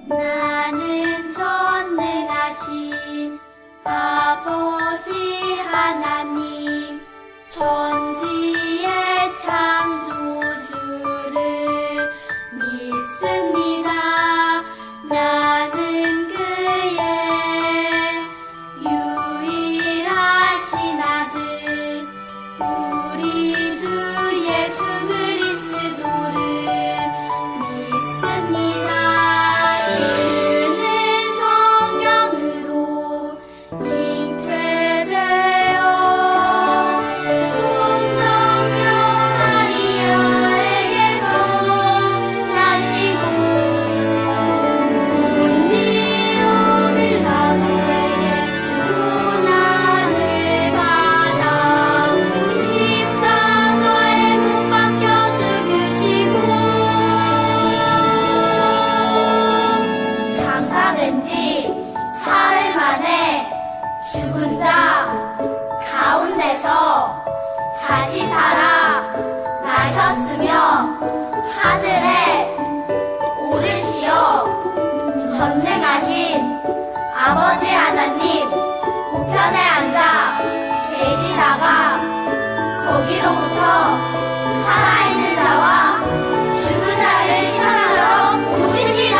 나는 전능하신 아버지 하나님 천지의 창조주를 믿습니다. 나는 그의 유일하신 아들 우리 주 예수 그리스도를 믿습니다. 사흘 만에 죽은 자 가운데서 다시 살아 나셨으며 하늘에 오르시어 전능하신 아버지 하나님 우편에 앉아 계시다가 거기로부터 살아있는 자와 죽은 자를 심판하러 오십니다.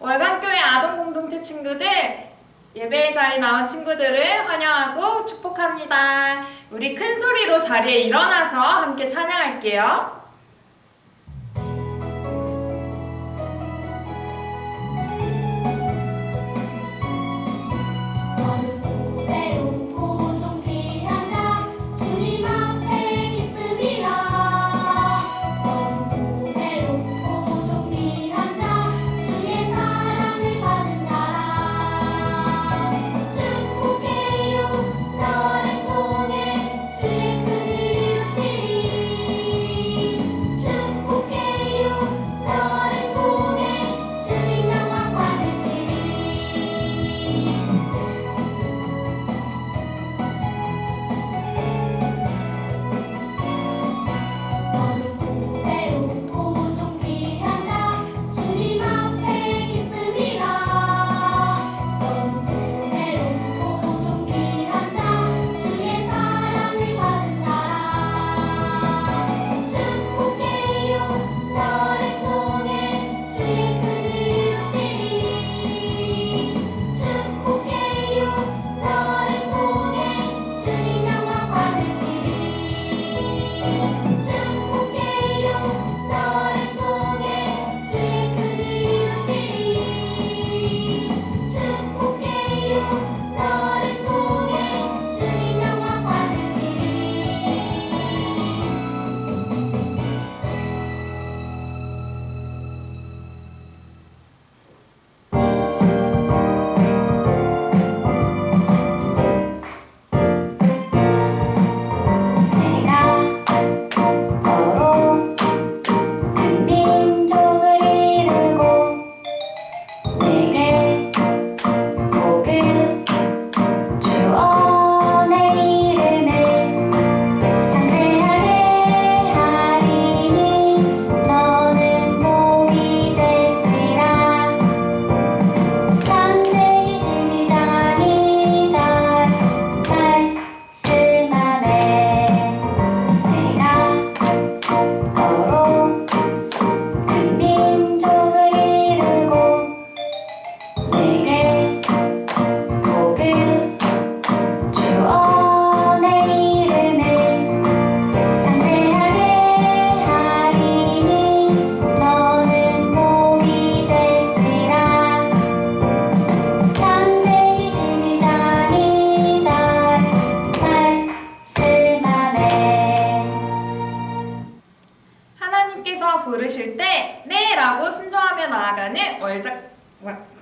월간교회 아동공동체 친구들, 예배의 자리에 나온 친구들을 환영하고 축복합니다. 우리 큰 소리로 자리에 일어나서 함께 찬양할게요. 주의 큰 일을 이루시리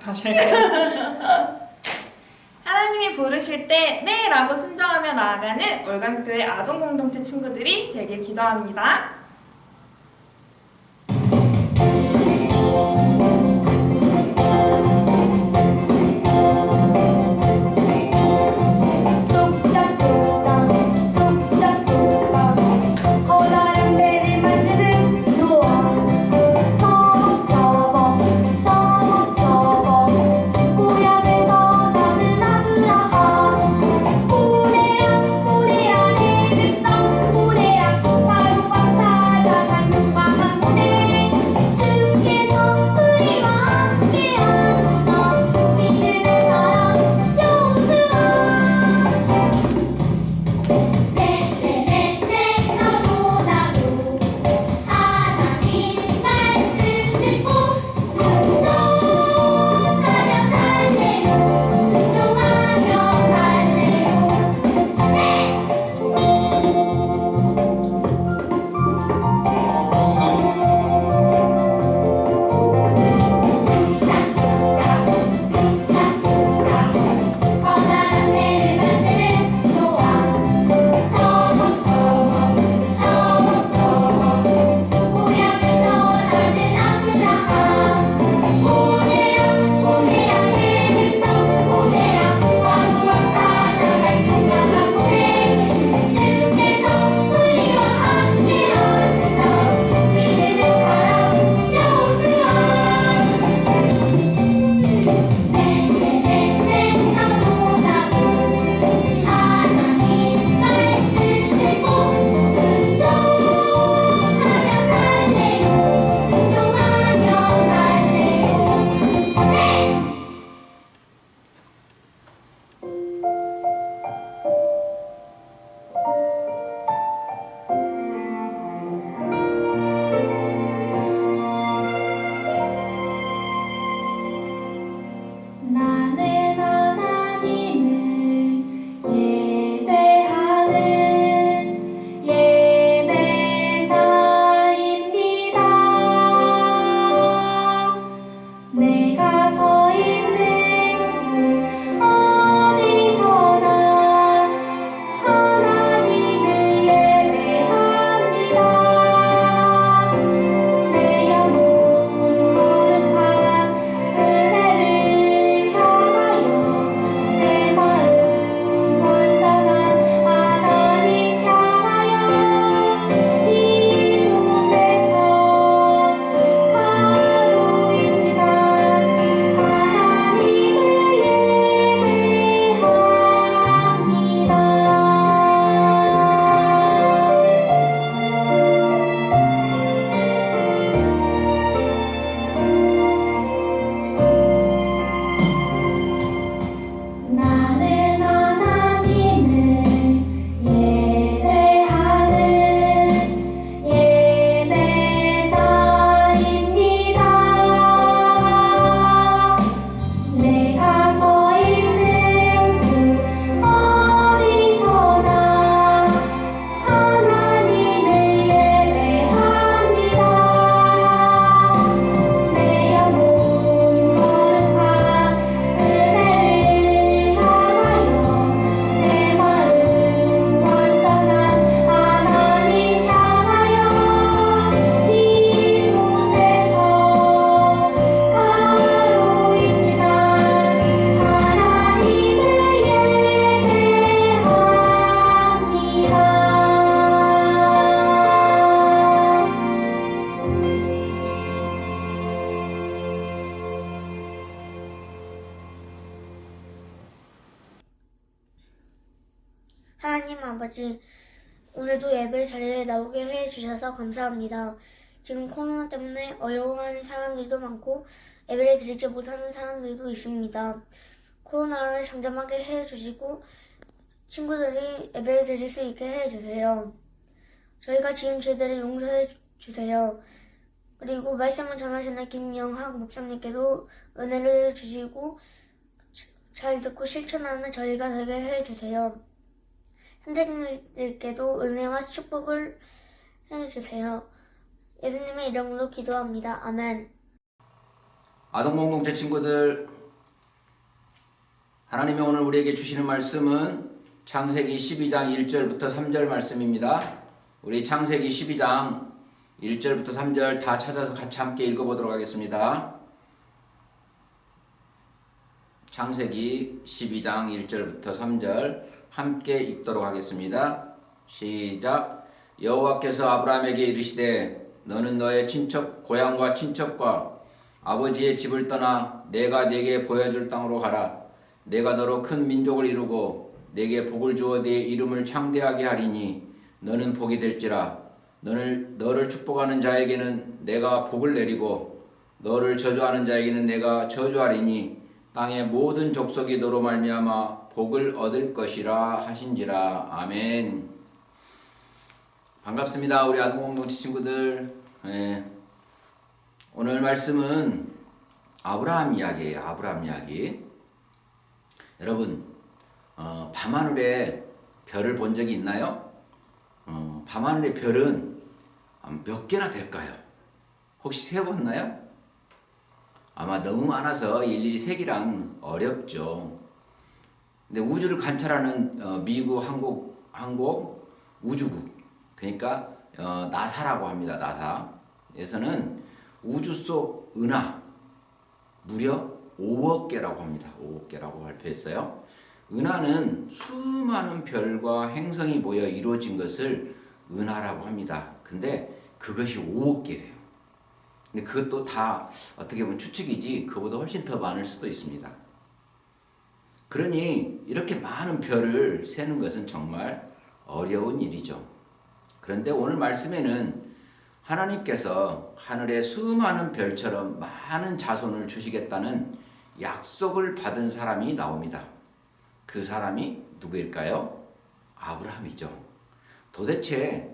다시 할게요. 하나님이 부르실 때 네! 라고 순종하며 나아가는 월간교회 아동공동체 친구들이 되길 기도합니다. 커다란 배를 만드는 노아 저벅저벅 고향을 떠나는 아브라함 오레라 내 백성 오레라 바로 꽉 찾아간 용감한 무대 주께서 우리와 함께 하시며 믿음의 사람 여호수아 네네네네 너도 나도 하나님 말씀 듣고 순종하며 살래요 순종하며 살래요 네 뚝딱뚝딱 커다란 배를 만드는 노아 저벅저벅 고향을 떠나는 아브라함 오네라 내 백성 오네라 바로 꽉 찾아갈 용감한 모세 주께서 우리와 함께 하신다 믿음의 사람 여호수아 네네네네 너도 나도 하나님 말씀 듣고 순종하며 살래요 순종하며 살래요 네 나는 하나님을 예배하는 예배자입니다. 내가 서 있는 곳 어디서나 하나님을 예배합니다. 내 영혼 거룩한 은혜를 향하여 내 마음 완전한 하나님 향하여 이곳에서 바로 이 시간 하나님을 예배합니다. 나는 하나님을 예배하는 예배자입니다. 내가 서 있는 곳 어디서나 하나님을 예배합니다. 내 영혼 거룩한 은혜를 향하여 내 마음 완전한 하나님 향하여 이곳에서 바로 이 시간 하나님을 예배합니다. 하나님 아버지, 오늘도 예배 자리에 나오게 해주셔서 감사합니다. 지금 코로나 때문에 어려워하는 사람들도 많고 예배를 드리지 못하는 사람들도 있습니다. 코로나를 잠잠하게 해주시고 친구들이 예배를 드릴 수 있게 해주세요. 저희가 지은 죄들을 용서해 주세요. 그리고 말씀을 전하시는 김영학 목사님께도 은혜를 주시고 잘 듣고 실천하는 저희가 되게 해주세요. 선생님들께도 은혜와 축복을 해주세요. 예수님의 이름으로 기도합니다. 아멘. 아동공동체 친구들 하나님이 오늘 우리에게 주시는 말씀은 창세기 12장 1절부터 3절 말씀입니다. 우리 창세기 12장 1절부터 3절 다 찾아서 같이 함께 읽어보도록 하겠습니다. 창세기 12장 1절부터 3절 함께 읽도록 하겠습니다. 시작. 여호와께서 아브라함에게 이르시되 너는 너의 친척 고향과 친척과 아버지의 집을 떠나 내가 네게 보여줄 땅으로 가라. 내가 너로 큰 민족을 이루고 네게 복을 주어 네 이름을 창대하게 하리니 너는 복이 될지라. 너를 축복하는 자에게는 내가 복을 내리고 너를 저주하는 자에게는 내가 저주하리니 땅의 모든 족속이 너로 말미암아 복을 얻을 것이라 하신지라. 아멘. 반갑습니다. 우리 아동공동체 친구들. 오늘 말씀은 아브라함 이야기예요. 아브라함 이야기. 여러분, 밤하늘에 별을 본 적이 있나요? 밤하늘의 별은 몇 개나 될까요? 혹시 세어봤나요? 아마 너무 많아서 일일이 세기란 어렵죠. 근데 우주를 관찰하는 미국 한국 우주국, 그러니까 나사라고 합니다. 나사에서는 우주 속 은하 무려 5억 개라고 합니다. 5억 개라고 발표했어요. 은하는 수많은 별과 행성이 모여 이루어진 것을 은하라고 합니다. 근데 그것이 5억 개래요. 근데 그것도 다 어떻게 보면 추측이지 그보다 훨씬 더 많을 수도 있습니다. 그러니 이렇게 많은 별을 세는 것은 정말 어려운 일이죠. 그런데 오늘 말씀에는 하나님께서 하늘의 수많은 별처럼 많은 자손을 주시겠다는 약속을 받은 사람이 나옵니다. 그 사람이 누구일까요? 아브라함이죠. 도대체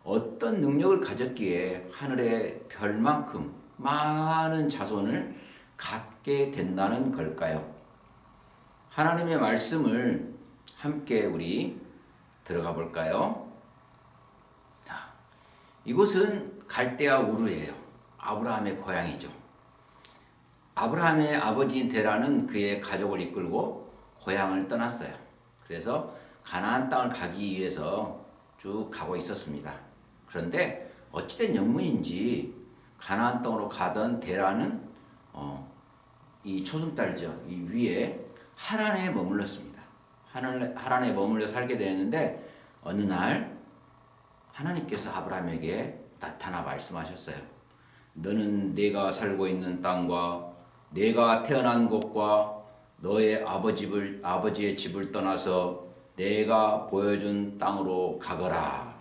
어떤 능력을 가졌기에 하늘의 별만큼 많은 자손을 갖게 된다는 걸까요? 하나님의 말씀을 함께 우리 들어가 볼까요? 자, 이곳은 갈대아 우르예요. 아브라함의 고향이죠. 아브라함의 아버지인 데라는 그의 가족을 이끌고 고향을 떠났어요. 그래서 가나안 땅을 가기 위해서 쭉 가고 있었습니다. 그런데 어찌된 영문인지 가나안 땅으로 가던 데라는 이 초승달죠. 이 위에 하란에 머물렀습니다. 하란에 머물러 살게 되었는데 어느 날 하나님께서 아브라함에게 나타나 말씀하셨어요. 너는 내가 살고 있는 땅과 내가 태어난 곳과 너의 아버지의 집을 떠나서 내가 보여준 땅으로 가거라.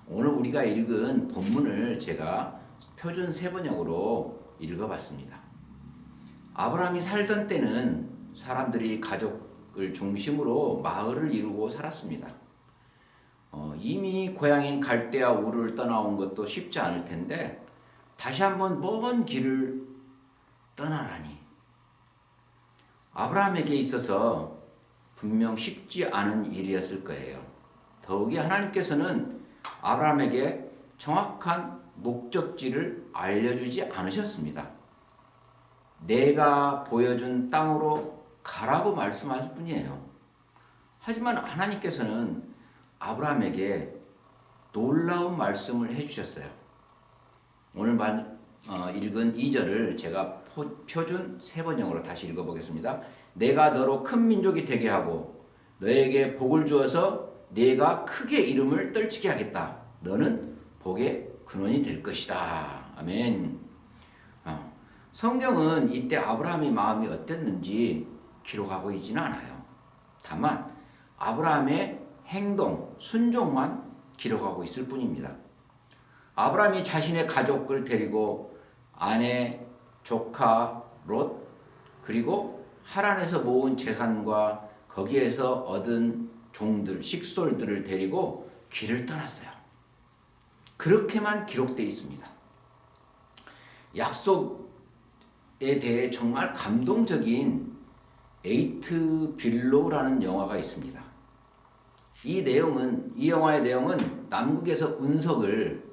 오늘 우리가 읽은 본문을 제가 표준 세번역으로 읽어봤습니다. 아브라함이 살던 때는 사람들이 가족을 중심으로 마을을 이루고 살았습니다. 이미 고향인 갈대아 우르를 떠나온 것도 쉽지 않을 텐데 다시 한번 먼 길을 떠나라니 아브라함에게 있어서 분명 쉽지 않은 일이었을 거예요. 더욱이 하나님께서는 아브라함에게 정확한 목적지를 알려주지 않으셨습니다. 내가 보여준 땅으로 가라고 말씀하실 뿐이에요. 하지만 하나님께서는 아브라함에게 놀라운 말씀을 해주셨어요. 오늘 읽은 2절을 제가 표준 세번역으로 다시 읽어보겠습니다. 내가 너로 큰 민족이 되게 하고 너에게 복을 주어서 네가 크게 이름을 떨치게 하겠다. 너는 복의 근원이 될 것이다. 아멘. 성경은 이때 아브라함의 마음이 어땠는지 기록하고 있지는 않아요. 다만 아브라함의 행동, 순종만 기록하고 있을 뿐입니다. 아브라함이 자신의 가족을 데리고 아내, 조카, 롯, 그리고 하란에서 모은 재산과 거기에서 얻은 종들, 식솔들을 데리고 길을 떠났어요. 그렇게만 기록되어 있습니다. 약속에 대해 정말 감동적인 에이트 빌로우라는 영화가 있습니다. 이 영화의 내용은 남극에서 운석을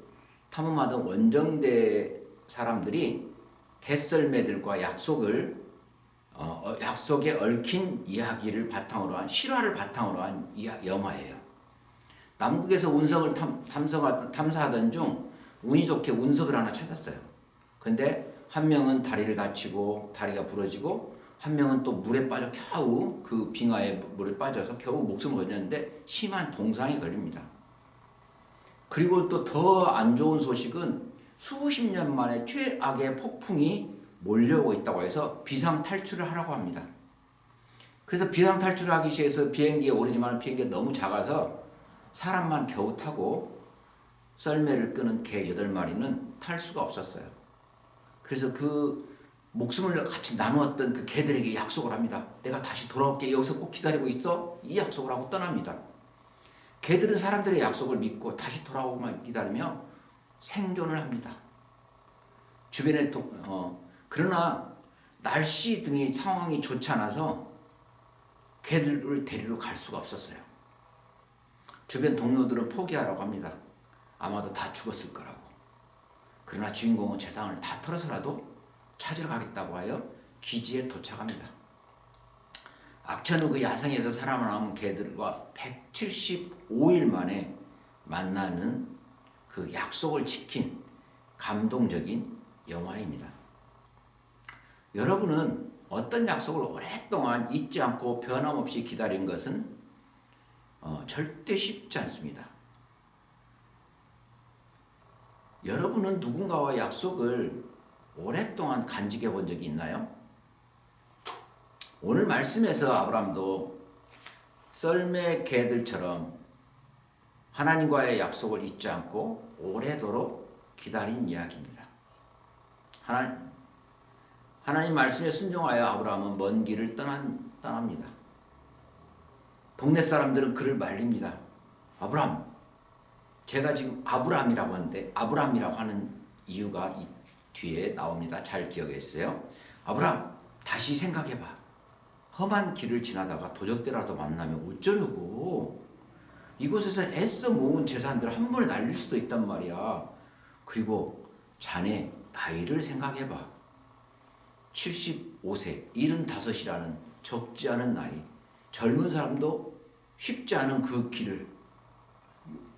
탐험하던 원정대 사람들이 갯썰매들과 약속을 약속에 얽힌 이야기를 바탕으로 한 실화를 바탕으로 한 영화예요. 남극에서 운석을 탐사하던 중 운이 좋게 운석을 하나 찾았어요. 근데 한 명은 다리를 다치고 다리가 부러지고 한 명은 또 물에 빠져 겨우 그 빙하에 물에 빠져서 겨우 목숨을 걸렸는데 심한 동상에 걸립니다. 그리고 또 더 안 좋은 소식은 수십 년 만에 최악의 폭풍이 몰려오고 있다고 해서 비상 탈출을 하라고 합니다. 그래서 비상 탈출을 하기 위해서 비행기에 오르지만 비행기가 너무 작아서 사람만 겨우 타고 썰매를 끄는 개 8마리는 탈 수가 없었어요. 그래서 그 목숨을 같이 나누었던 그 개들에게 약속을 합니다. 내가 다시 돌아올게. 여기서 꼭 기다리고 있어. 이 약속을 하고 떠납니다. 개들은 사람들의 약속을 믿고 다시 돌아오고만 기다리며 생존을 합니다. 주변에 그러나 날씨 등의 상황이 좋지 않아서 개들을 데리러 갈 수가 없었어요. 주변 동료들은 포기하라고 합니다. 아마도 다 죽었을 거라고. 그러나 주인공은 재산을 다 털어서라도 찾으러 가겠다고 하여 기지에 도착합니다. 악천 후 그 야생에서 살아남은 개들과 175일 만에 만나는 그 약속을 지킨 감동적인 영화입니다. 여러분은 어떤 약속을 오랫동안 잊지 않고 변함없이 기다린 것은 절대 쉽지 않습니다. 여러분은 누군가와 약속을 오랫동안 간직해 본 적이 있나요? 오늘 말씀에서 아브라함도 썰매 개들처럼 하나님과의 약속을 잊지 않고 오래도록 기다린 이야기입니다. 하나님 말씀에 순종하여 아브라함은 먼 길을 떠납니다. 동네 사람들은 그를 말립니다. 아브라함, 제가 지금 아브라함이라고 하는데 아브라함이라고 하는 이유가 이 뒤에 나옵니다. 잘 기억해 주세요. 아브라함, 다시 생각해봐. 험한 길을 지나다가 도적들이라도 만나면 어쩌려고. 이곳에서 애써 모은 재산들을 한 번에 날릴 수도 있단 말이야. 그리고 자네 나이를 생각해봐. 75세, 75이라는 적지 않은 나이. 젊은 사람도 쉽지 않은 그 길을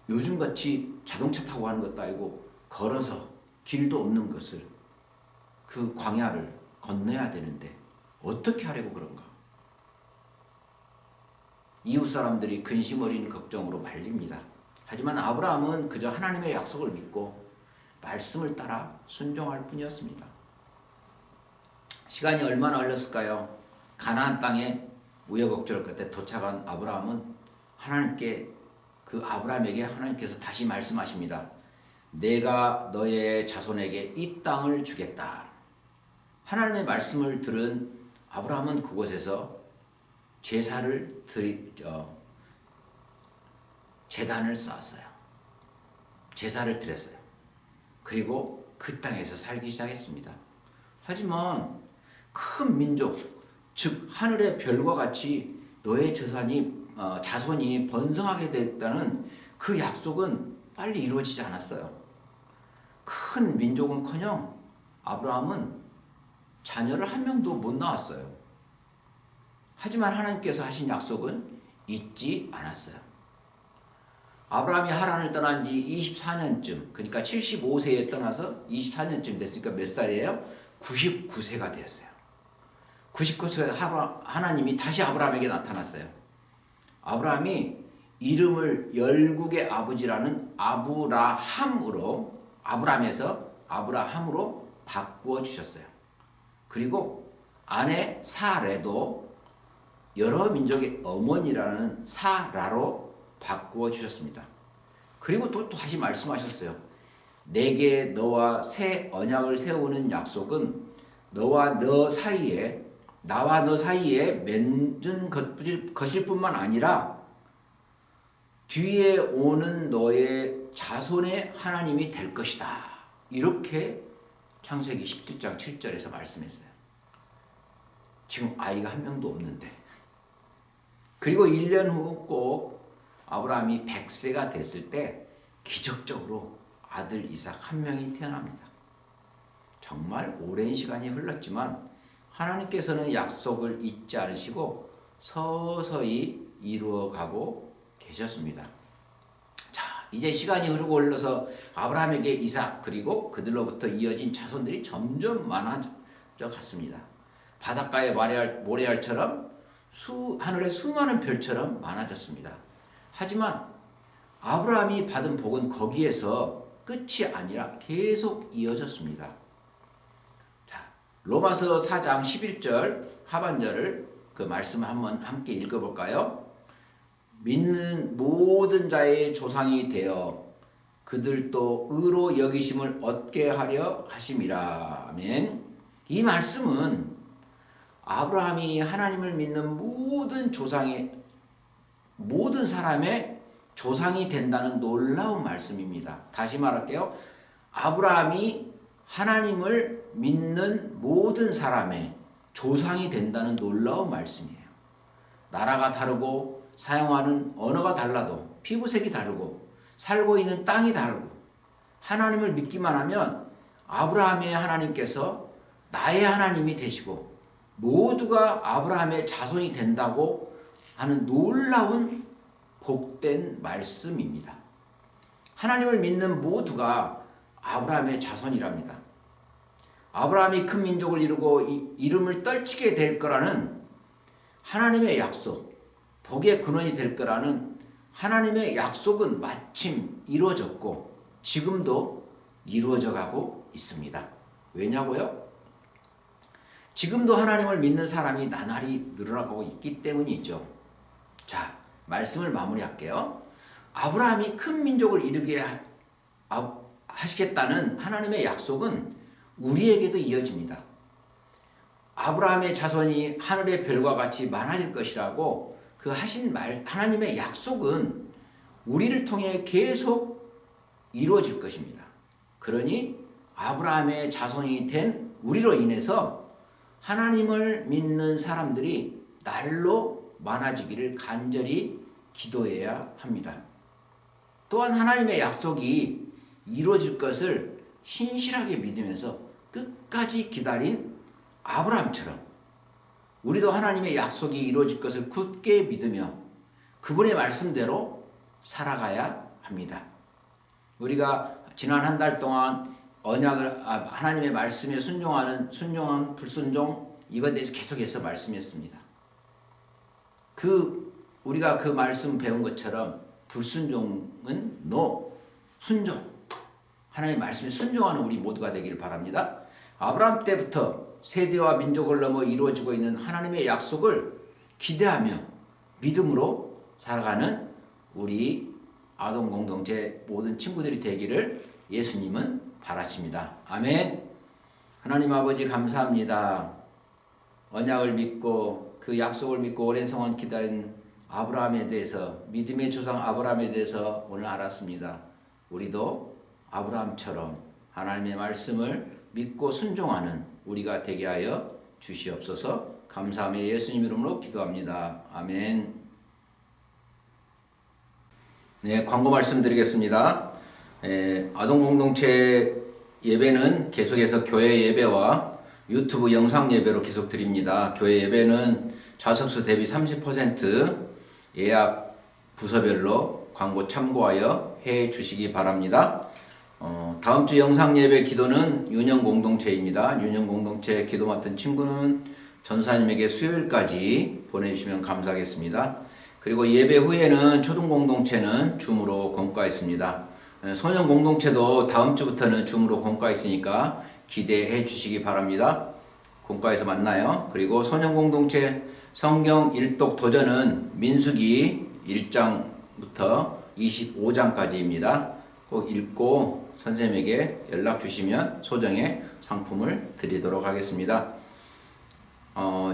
요즘같이 자동차 타고 하는 것도 아니고 걸어서 길도 없는 것을 그 광야를 건너야 되는데 어떻게 하려고 그런가. 이웃 사람들이 근심 어린 걱정으로 말립니다. 하지만 아브라함은 그저 하나님의 약속을 믿고 말씀을 따라 순종할 뿐이었습니다. 시간이 얼마나 흘렀을까요? 가나안 땅에 우여곡절 끝에 도착한 아브라함은 그 아브라함에게 하나님께서 다시 말씀하십니다. 내가 너의 자손에게 이 땅을 주겠다. 하나님의 말씀을 들은 아브라함은 그곳에서 제단을 쌓았어요. 제사를 드렸어요. 그리고 그 땅에서 살기 시작했습니다. 하지만 큰 민족, 즉 하늘의 별과 같이 너의 자손이 번성하게 됐다는 그 약속은 빨리 이루어지지 않았어요. 큰 민족은커녕 아브라함은 자녀를 한 명도 못 낳았어요. 하지만 하나님께서 하신 약속은 잊지 않았어요. 아브라함이 하란을 떠난 지 24년쯤, 그러니까 75세에 떠나서 24년쯤 됐으니까 몇 살이에요? 99세가 되었어요. 99세에 하나님이 다시 아브라함에게 나타났어요. 아브라함이 이름을 열국의 아버지라는 아브라함에서 아브라함으로 바꾸어 주셨어요. 그리고 아내 사레도 여러 민족의 어머니라는 사라로 바꾸어 주셨습니다. 그리고 또 다시 말씀하셨어요. 내게 너와 새 언약을 세우는 약속은 나와 너 사이에 맺은 것일 뿐만 아니라 뒤에 오는 너의 자손의 하나님이 될 것이다. 이렇게 창세기 17장 7절에서 말씀했어요. 지금 아이가 한 명도 없는데. 그리고 1년 후 꼭 아브라함이 100세가 됐을 때 기적적으로 아들 이삭 한 명이 태어납니다. 정말 오랜 시간이 흘렀지만 하나님께서는 약속을 잊지 않으시고 서서히 이루어가고 계셨습니다. 자, 이제 시간이 흐르고 흘러서 아브라함에게 이삭 그리고 그들로부터 이어진 자손들이 점점 많아져 갔습니다. 바닷가의 모래알처럼 하늘의 수많은 별처럼 많아졌습니다. 하지만 아브라함이 받은 복은 거기에서 끝이 아니라 계속 이어졌습니다. 자, 로마서 4장 11절 하반절을 그 말씀 한번 함께 읽어볼까요? 믿는 모든 자의 조상이 되어 그들도 의로 여기심을 얻게 하려 하심이라. 아멘. 이 말씀은 아브라함이 하나님을 믿는 모든 사람의 조상이 된다는 놀라운 말씀입니다. 다시 말할게요. 아브라함이 하나님을 믿는 모든 사람의 조상이 된다는 놀라운 말씀이에요. 나라가 다르고 사용하는 언어가 달라도 피부색이 다르고 살고 있는 땅이 다르고 하나님을 믿기만 하면 아브라함의 하나님께서 나의 하나님이 되시고 모두가 아브라함의 자손이 된다고 하는 놀라운 복된 말씀입니다. 하나님을 믿는 모두가 아브라함의 자손이랍니다. 아브라함이 큰 민족을 이루고 이름을 떨치게 될 거라는 하나님의 약속, 복의 근원이 될 거라는 하나님의 약속은 마침 이루어졌고 지금도 이루어져 가고 있습니다. 왜냐고요? 지금도 하나님을 믿는 사람이 나날이 늘어나고 있기 때문이죠. 자, 말씀을 마무리할게요. 아브라함이 큰 민족을 이루게 하시겠다는 하나님의 약속은 우리에게도 이어집니다. 아브라함의 자손이 하늘의 별과 같이 많아질 것이라고 그 하신 하나님의 약속은 우리를 통해 계속 이루어질 것입니다. 그러니 아브라함의 자손이 된 우리로 인해서 하나님을 믿는 사람들이 날로 많아지기를 간절히 기도해야 합니다. 또한 하나님의 약속이 이루어질 것을 신실하게 믿으면서 끝까지 기다린 아브라함처럼 우리도 하나님의 약속이 이루어질 것을 굳게 믿으며 그분의 말씀대로 살아가야 합니다. 우리가 지난 한 달 동안 하나님의 말씀에 순종한 불순종 이것에 대해서 계속해서 말씀했습니다. 우리가 그 말씀 배운 것처럼 불순종은 NO, 순종. 하나님의 말씀에 순종하는 우리 모두가 되기를 바랍니다. 아브라함 때부터 세대와 민족을 넘어 이루어지고 있는 하나님의 약속을 기대하며 믿음으로 살아가는 우리 아동 공동체 모든 친구들이 되기를 예수님은 바라십니다. 아멘. 하나님 아버지 감사합니다. 언약을 믿고 그 약속을 믿고 오랜 성원 기다린 아브라함에 대해서 믿음의 조상 아브라함에 대해서 오늘 알았습니다. 우리도 아브라함처럼 하나님의 말씀을 믿고 순종하는 우리가 되게 하여 주시옵소서. 감사하며 예수님 이름으로 기도합니다. 아멘. 네, 광고 말씀드리겠습니다. 아동 공동체 예배는 계속해서 교회 예배와 유튜브 영상 예배로 계속 드립니다. 교회 예배는 좌석수 대비 30% 예약 부서별로 광고 참고하여 해 주시기 바랍니다. 다음 주 영상 예배 기도는 유년 공동체입니다. 유년 공동체 기도 맡은 친구는 전사님에게 수요일까지 보내주시면 감사하겠습니다. 그리고 예배 후에는 초등 공동체는 줌으로 공과 있습니다. 소년 공동체도 다음 주부터는 줌으로 공과 있으니까 기대해 주시기 바랍니다. 공과에서 만나요. 그리고 소년 공동체 성경 일독 도전은 민수기 1장부터 25장까지입니다. 꼭 읽고 선생님에게 연락 주시면 소정의 상품을 드리도록 하겠습니다.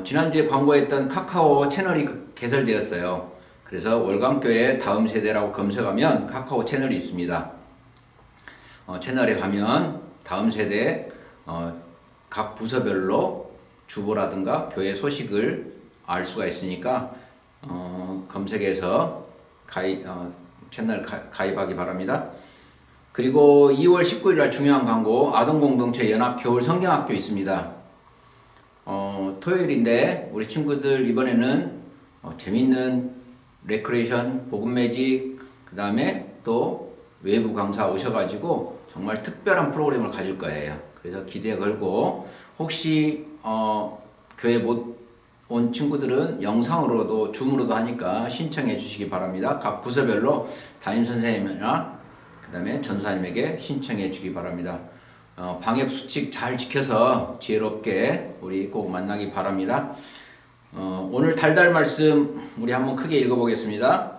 지난주에 광고했던 카카오 채널이 개설되었어요. 그래서 월감교회 다음 세대라고 검색하면 카카오 채널이 있습니다. 채널에 가면 다음 세대 각 부서별로 주보라든가 교회 소식을 알 수가 있으니까 검색해서 채널 가입하기 바랍니다. 그리고 2월 19일 날 중요한 광고 아동공동체 연합 겨울 성경학교 있습니다. 토요일인데 우리 친구들 이번에는 재밌는 레크레이션, 복음 매직, 그 다음에 또 외부 강사 오셔가지고 정말 특별한 프로그램을 가질 거예요. 그래서 기대에 걸고 혹시 교회 못 온 친구들은 영상으로도 줌으로도 하니까 신청해 주시기 바랍니다. 각 부서별로 담임선생님이나 그 다음에 전사님에게 신청해 주기 바랍니다. 방역 수칙 잘 지켜서 지혜롭게 우리 꼭 만나기 바랍니다. 오늘 달달 말씀 우리 한번 크게 읽어보겠습니다.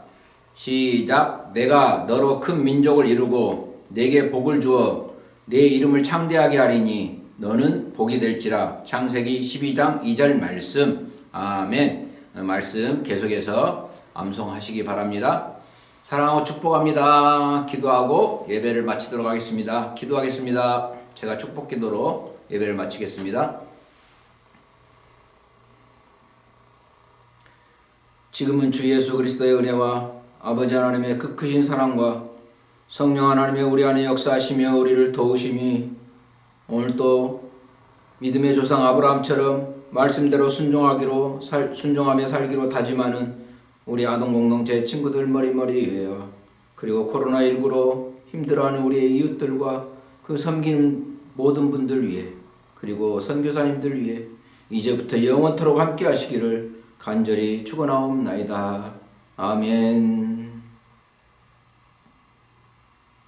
시작. 내가 너로 큰 민족을 이루고 내게 복을 주어 내 이름을 창대하게 하리니 너는 복이 될지라. 창세기 12장 2절 말씀. 아멘. 말씀 계속해서 암송하시기 바랍니다. 사랑하고 축복합니다. 기도하고 예배를 마치도록 하겠습니다. 기도하겠습니다. 제가 축복 기도로 예배를 마치겠습니다. 지금은 주 예수 그리스도의 은혜와 아버지 하나님의 그 크신 사랑과 성령 하나님의 우리 안에 역사하시며 우리를 도우심이 오늘도 믿음의 조상 아브라함처럼 말씀대로 순종하며 살기로 다짐하는 우리 아동 공동체 친구들 머리머리 위에요. 그리고 코로나19로 힘들어하는 우리의 이웃들과 그 섬기는 모든 분들 위해, 그리고 선교사님들 위해 이제부터 영원토록 함께 하시기를 간절히 축원하옵나이다. 아멘.